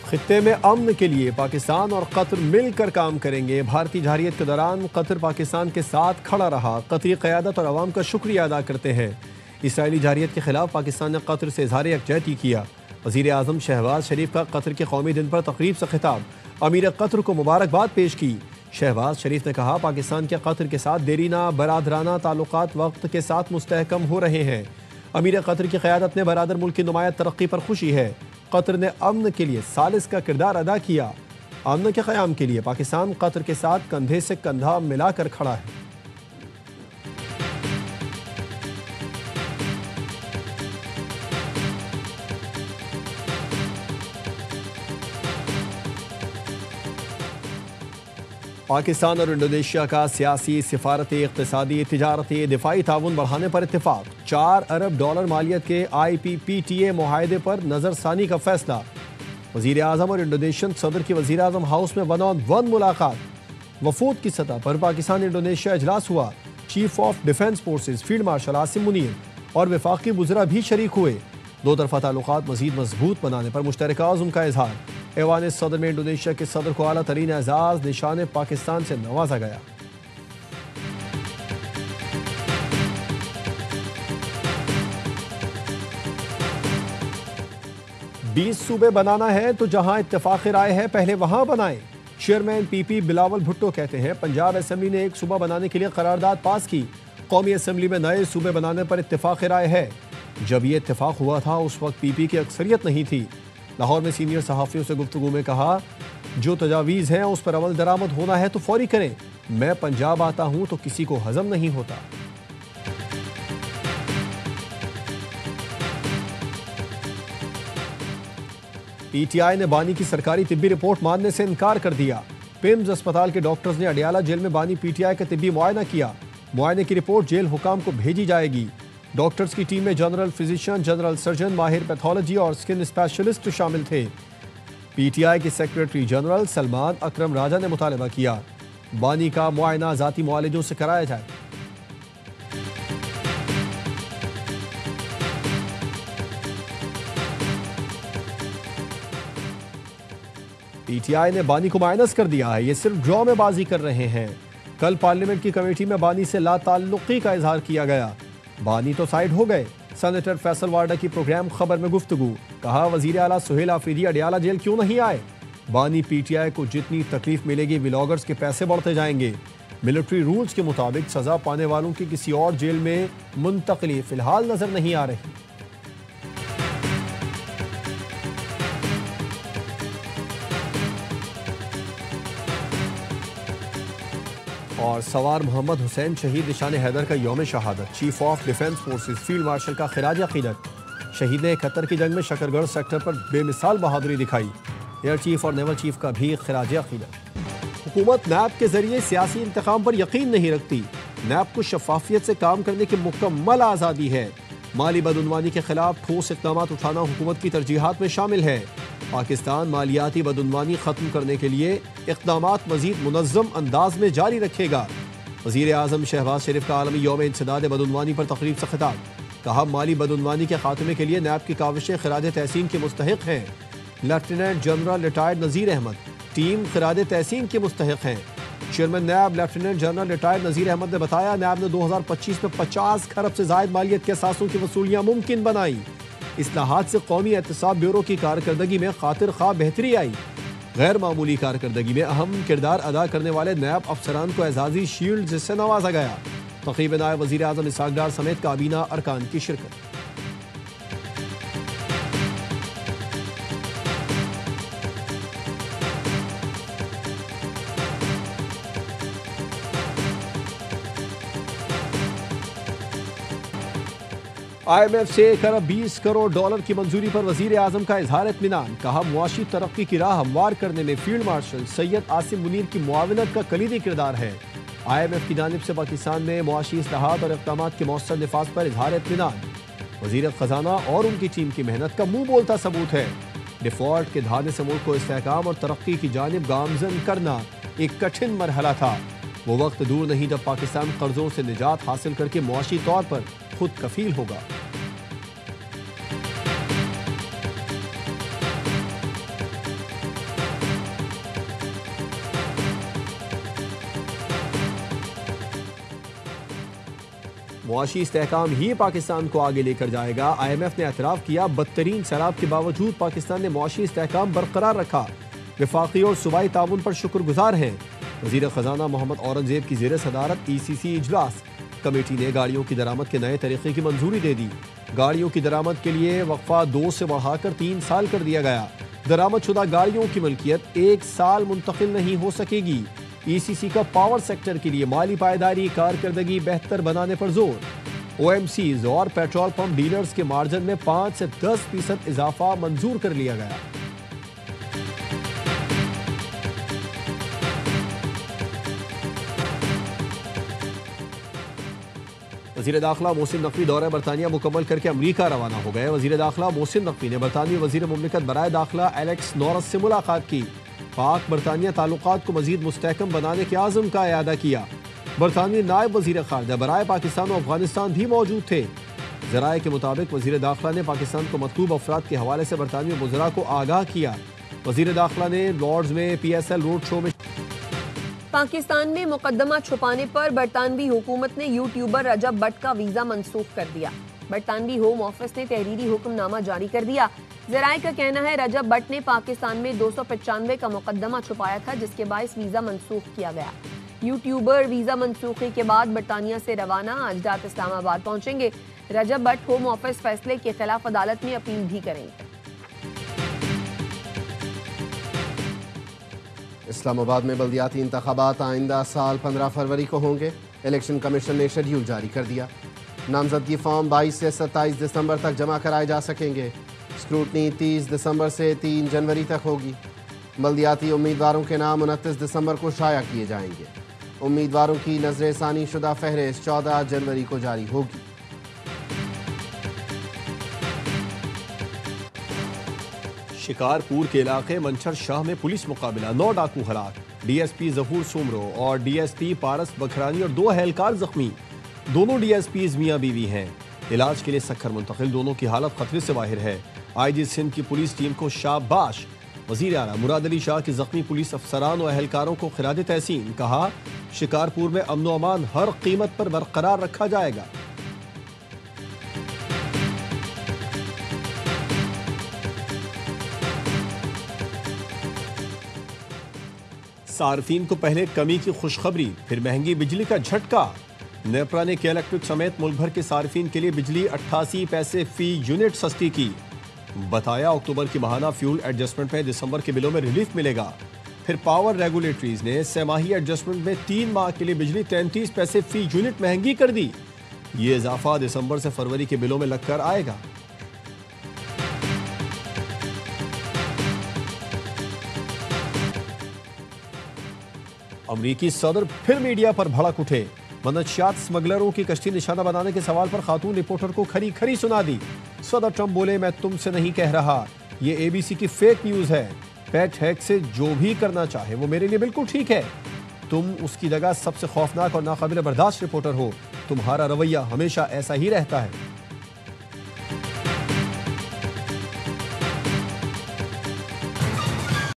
खित्ते में अमन के लिए पाकिस्तान और कतर मिलकर काम करेंगे। भारतीय जरयत के दौरान कतर पाकिस्तान के साथ खड़ा रहा। कतरी क़यादत और अवाम का शुक्रिया अदा करते हैं। इसराइली जरयत के खिलाफ पाकिस्तान ने कतर से इजहार यकजहती किया। वज़ीर आज़म शहबाज शरीफ का कतर के कौमी दिन पर तकरीब से खिताब, अमीर कतर को मुबारकबाद पेश की। शहबाज शरीफ ने कहा, पाकिस्तान के कतर के साथ देरीना बरादराना ताल्लुकात वक्त के साथ मुस्तहकम हो रहे हैं। अमीर कतर की क़यादत ने बरादर मुल्क की नुमाया तरक्की पर खुशी है। कतर ने अमन के लिए सालिस का किरदार अदा किया। अमन के क़याम के लिए पाकिस्तान कतर के साथ कंधे से कंधा मिलाकर खड़ा है। पाकिस्तान और इंडोनेशिया का सियासी, सिफारती, इक़्तिसादी, तिजारती, दिफाई ताउन बढ़ाने पर इत्तेफाक। $4 अरब मालियत के IPPTA मुआहदे पर नज़रसानी का फैसला। वज़ीर आज़म और इंडोनेशियन सदर की वज़ीर आज़म हाउस में 1-on-1 मुलाकात। वफूद की सतह पर पाकिस्तान इंडोनेशिया इजलास हुआ। Chief of defence forces field marshal Asim Munir और वफाकी वज़रा भी शरीक हुए। दो तरफ़ा ताल्लुकात मज़ीद मजबूत बनाने पर मुश्तरका अज़्म का इजहार। ऐवान सदर में इंडोनेशिया के सदर को आला तरीन एजाज निशान पाकिस्तान से नवाजा गया। बीस सूबे बनाना है तो जहां इत्तेफाक राय है पहले वहां बनाएं। चेयरमैन PP बिलावल भुट्टो कहते हैं, पंजाब असेंबली ने एक सूबा बनाने के लिए करारदाद पास की। कौमी असेंबली में नए सूबे बनाने पर इत्तेफाक राय है। जब ये इत्तेफाक हुआ था उस वक्त PP की अक्सरियत नहीं थी। लाहौर में सीनियर सहाफ़ियों से गुफ्तगू में कहा, जो तजावीज़ हैं उस पर अमल दरामद होना है तो फौरी करें। मैं पंजाब आता हूं तो किसी को हजम नहीं होता। PTI ने बानी की सरकारी तिब्बी रिपोर्ट मानने से इनकार कर दिया। पिम्स अस्पताल के डॉक्टर्स ने अडियाला जेल में बानी PTI का तिब्बी मुआयना किया। मुआयने की रिपोर्ट जेल हुकाम को भेजी जाएगी। डॉक्टर्स की टीम में जनरल फिजिशियन, जनरल सर्जन, माहिर पैथोलॉजी और स्किन स्पेशलिस्ट शामिल थे। PTI के सेक्रेटरी जनरल सलमान अकरम राजा ने मुतालबा किया, बानी का मुआयना ज़ाती मुआलिजों से कराया जाए। PTI ने बानी को माइनस कर दिया है, ये सिर्फ ड्रॉ में बाजी कर रहे हैं। कल पार्लियामेंट की कमेटी में बानी से लाताल्लुकी का इजहार किया गया। बानी तो साइड हो गए। सेनेटर फैसल वार्डा की प्रोग्राम खबर में गुफ्तगू, कहा वजीर आला सुहेल आफरीदी अडियाला जेल क्यों नहीं आए। बानी PTI को जितनी तकलीफ मिलेगी व्लॉगर्स के पैसे बढ़ते जाएंगे। मिलिट्री रूल्स के मुताबिक सजा पाने वालों की किसी और जेल में मुंतकली फिलहाल नजर नहीं आ रही। और सवार मोहम्मद हुसैन शहीद निशान हैदर का यौम शहादत। Chief of defence forces field marshal का खिराज अकीदत। शहीद ने 71 की जंग में शकरगढ़ सेक्टर पर बेमिसाल बहादुरी दिखाई। एयर चीफ और नेवल चीफ का भी खिराज अकीदत। हुकूमत नैब के जरिए सियासी इंतकाम पर यकीन नहीं रखती। नैब को शफाफियत से काम करने की मुकम्मल आज़ादी है। माली बदउनवानी के खिलाफ ठोस इक़दाम उठाना हुकूमत की तरजीहात में शामिल है। पाकिस्तान मालियाती बदउनवानी ख़त्म करने के लिए इक़दामात मज़ीद मुनज़्ज़म अंदाज में जारी रखेगा। वज़ीर आज़म शहबाज शरीफ का आलमी यौम इंसदाद बदउनवानी पर तकरीब से खिताब, कहा माली बदउनवानी के खात्मे के लिए नैब की काविशें खिराज तहसीन के मुस्तहिक़ हैं। लेफ्टिनेंट जनरल रिटायर्ड नज़ीर अहमद टीम खिराज तहसीन के मुस्तहिक़ हैं। चेयरमैन नैब लेफ्टिनेंट जनरल रिटायर्ड नज़ीर अहमद ने बताया, नैब ने 2025 में 50 खरब से ज़ायद मालियत के असासों की वसूलियाँ मुमकिन बनाई। इस्लाहात से कौमी एहतसाब ब्यूरो की कारकर्दगी में खातिर खा बेहतरी आई। गैर मामूली कारकर्दगी में अहम किरदार अदा करने वाले नैब अफसरान को एजाजी शील्ड से नवाजा गया। तक़रीब में नायब वज़ीर आज़म इसहाक़ डार समेत काबीना अरकान की शिरकत। IMF से $1 अरब 20 करोड़ की मंजूरी पर वजीर आजम का इजहार इत्मीनान। कहा मुआशी तरक्की की राह हमवार करने में फील्ड मार्शल सैयद आसिम मुनीर की मुआवनत का कलीदी किरदार है। IMF की जानिब से पाकिस्तान में मुआशी इस्लाहात और इक़दामात के मौसर निफाज पर इजहार इत्मीनान। वजीर खजाना और उनकी टीम की मेहनत का मुंह बोलता सबूत है। डिफॉल्ट के धाने से मुल्क को इस्तेहकाम और तरक्की की जानिब गामजन करना एक कठिन मरहला था। वो वक्त दूर नहीं जब पाकिस्तान कर्जों से निजात हासिल करके मुआशी तौर पर खुद कफील होगा। मुआशी इस्तेहकाम ही पाकिस्तान को आगे लेकर जाएगा। IMF ने एतराफ़ किया, बदतरीन सैलाब के बावजूद पाकिस्तान ने मुआशी इस्तेहकाम बरकरार रखा। वफाकी और सूबाई ताउन पर शुक्रगुजार हैं। वज़ीर ख़जाना मोहम्मद औरंगज़ेब की ज़ेर सदारत ECC इजलास। कमेटी ने गाड़ियों की दरामद के नए तरीक़े की मंजूरी दे दी। गाड़ियों की दरामद के लिए वक्फा 2 से बढ़ाकर 3 साल कर दिया गया। दरामद शुदा गाड़ियों की मलकियत 1 साल मुंतकिल नहीं हो सकेगी। ECC का पावर सेक्टर के लिए माली पायदारी कारकर्दगी बेहतर बनाने पर जोर। OMCs और पेट्रोल पंप डीलर्स के मार्जिन में 5 से 10% इजाफा मंजूर कर लिया गया। वज़ीर दाखिला मोहसिन नकवी दौरा बरतानिया मुकम्मल करके अमरीका रवाना हो गए। वज़ीर दाखिला मोहसिन नकवी ने बरतानवी वज़ीर मुमलिकत बराए दाखिला एलेक्स नॉरस से मुलाकात की। पाक बरतानिया ताल्लुकात को मज़ीद मुस्तहकम बनाने के आज़म का इयादा किया। बरतानवी नायब वज़ीर ख़ारिजा बराए पाकिस्तान और अफगानिस्तान भी मौजूद थे। ज़राए के मुताबिक वज़ीर दाखिला ने पाकिस्तान को मतलूब अफराद के हवाले से बरतानवी वज़रा को आगाह किया। वज़ीर दाखिला ने लॉर्ड्स में PSL रोड शो में पाकिस्तान में मुकदमा छुपाने पर बरतानवी हुकूमत ने यूट्यूबर रजब भट्ट का वीजा मनसूख कर दिया। बरतानवी होम ऑफिस ने तहरीरी हुक्मनामा जारी कर दिया। ज़राए का कहना है रजब भट्ट ने पाकिस्तान में 295 का मुकदमा छुपाया था, जिसके बायस वीजा मनसूख किया गया। यूट्यूबर वीजा मनसूखी के बाद बरतानिया से रवाना आज रात इस्लामाबाद पहुंचेंगे। रजब भट्ट होम ऑफिस फैसले के खिलाफ अदालत में अपील भी करेंगे। इस्लामाबाद में बल्दियाती इंतखाबात आइंदा साल 15 फरवरी को होंगे। इलेक्शन कमीशन ने शेड्यूल जारी कर दिया। नामजदगी फॉर्म 22 से 27 दिसंबर तक जमा कराए जा सकेंगे। स्क्रूटनी 30 दिसंबर से 3 जनवरी तक होगी। बल्दियाती उम्मीदवारों के नाम 29 दिसंबर को शाया किए जाएंगे। उम्मीदवारों की नजरसानी शुदा फहरिस्त 14 जनवरी को जारी होगी। शिकारपुर के इलाके मंचर शाह में पुलिस मुकाबला, 9 डाकू हलाक। DSP जहूर सुमरो और DSP पारस बखरानी और 2 एहलकार जख्मी। दोनों DSPs मियाँ बीवी हैं। इलाज के लिए सक्खर मुंतकिल, दोनों की हालत खतरे से बाहर है। IG सिंध की पुलिस टीम को शाबाश। वज़ीर आला मुराद अली शाह की जख्मी पुलिस अफसरान और एहलकारों को खिराज तहसीन। कहा, शिकारपुर में अमन व अमान हर कीमत पर बरकरार रखा जाएगा। सार्फिन को पहले कमी की खुशखबरी, फिर महंगी बिजली का झटका। नेपरा ने के इलेक्ट्रिक समेत मुल्क भर के सार्फिन के लिए बिजली 88 पैसे फी यूनिट सस्ती की। बताया, अक्टूबर की माहाना फ्यूल एडजस्टमेंट में दिसंबर के बिलों में रिलीफ मिलेगा। फिर पावर रेगुलेटरीज ने सेमाही एडजस्टमेंट में 3 माह के लिए बिजली 33 पैसे फी यूनिट महंगी कर दी। ये इजाफा दिसंबर से फरवरी के बिलों में लगकर आएगा। अमरीकी सदर फिर मीडिया पर भड़क उठे। मनशियात स्मगलरों की कश्ती निशाना बनाने के सवाल पर खातून रिपोर्टर को खरी खरी सुना दी। सदर ट्रंप बोले, मैं तुमसे नहीं कह रहा, ये ABC की फेक न्यूज़ है। पैट हैक से जो भी करना चाहे वो मेरे लिए बिल्कुल ठीक है। तुम उसकी जगह सबसे खौफनाक और नाकाबिल बर्दाश्त रिपोर्टर हो। तुम्हारा रवैया हमेशा ऐसा ही रहता है।